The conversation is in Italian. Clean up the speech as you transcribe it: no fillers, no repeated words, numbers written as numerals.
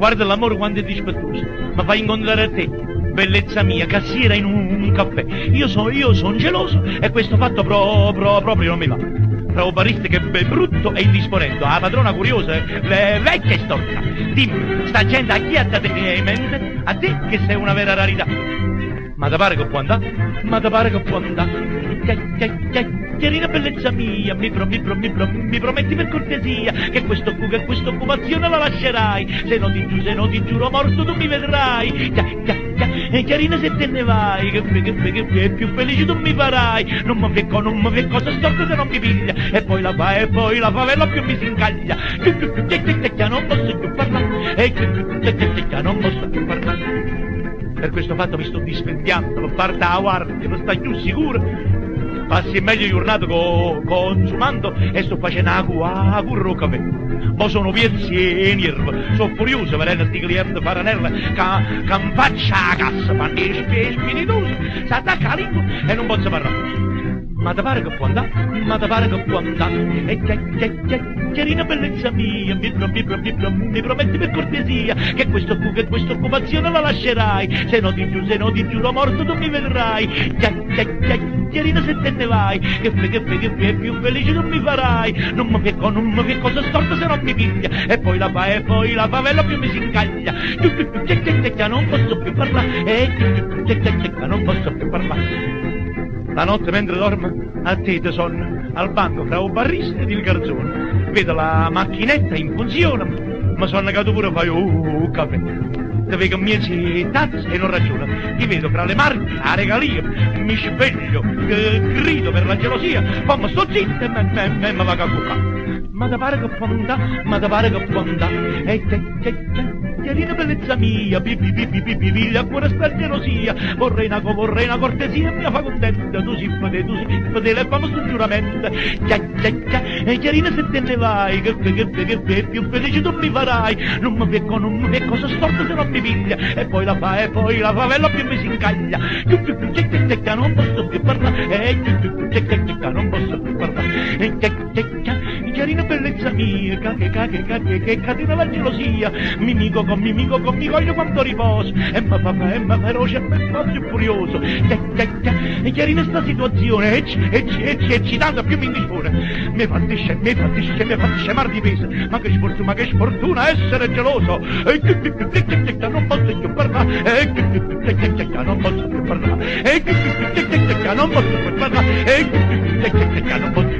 Guarda l'amore quanto è dispettoso. Mi fai incontrare a te, bellezza mia, cassiera in un caffè. Io sono geloso e questo fatto proprio non mi va. Tra un barista che è brutto e indisponente, la padrona curiosa, le vecchie storta. Dimmi, sta gente a chi ha dato in mente? A te che sei una vera rarità. Ma da pare che può andare? Ma da pare che può andare? Chiarina bellezza mia, mi prometti per cortesia che questa occupazione la lascerai. Se no ti giuro morto tu mi vedrai. Chiarina se te ne vai, che più felice tu mi farai. Non mi fai cosa storta se non mi piglia. E poi la favela più mi si incaglia. Non posso più parlare. Non posso più parlare. Per questo fatto mi sto dispendiando, per parte la guardia, non sta più sicuro. Passi meglio giornata consumando e sto facendo a curro caffè. Ma sono piezzi sono furioso vedendo sti clienti faranella che mi faccia la cassa, fanno i spiritosi, si attacca la lingua e non posso parlare. Ma da pare che può andare, ma da pare che può andare. E chiarina bellezza mia, mi prometti per cortesia che questa occupazione la lascerai. Se no ti giuro morto tu mi vedrai. Chiarina se te ne vai, che più felice tu mi farai. Non mi fai cosa storta se non mi piglia. E poi la favela più mi si incaglia. Non posso più parlare. Non posso più parlare. La notte mentre dormo, a te sonno, al banco fra un barista ed il garzone. Vedo la macchinetta in funzione, ma sono che tu pure fai un caffè. Ti vedo miezi tazze e non ragiona. Ti vedo fra le marche, la regalia, mi sveglio, grido per la gelosia, poi mi sto zitto e mi vado a cuccare. Ma da pare che può andare, ma da pare che può andare. Chiarina bellezza mia, a cuore sta gelosia. Vorrei una cortesia, mi fa contenta. Tu si fedele e fammi sto giuramento. Chiarina se te ne vai, che più felice tu mi farai. Non mi fai cosa storta se non mi piglia. E poi la favela più mi si incaglia. Non posso più parlare. Non posso più parlare. Chiarina bellezza mia, che catena la gelosia. Mimico con mi coglio quanto riposo. E mi fa feroce e mi fa più furioso. Chiarina sta situazione, eccitata più mi indispone. Mi fa scemare di peso. Ma che sfortuna essere geloso. Non posso più parlare. Non posso più parlare. Non posso più parlare. Non posso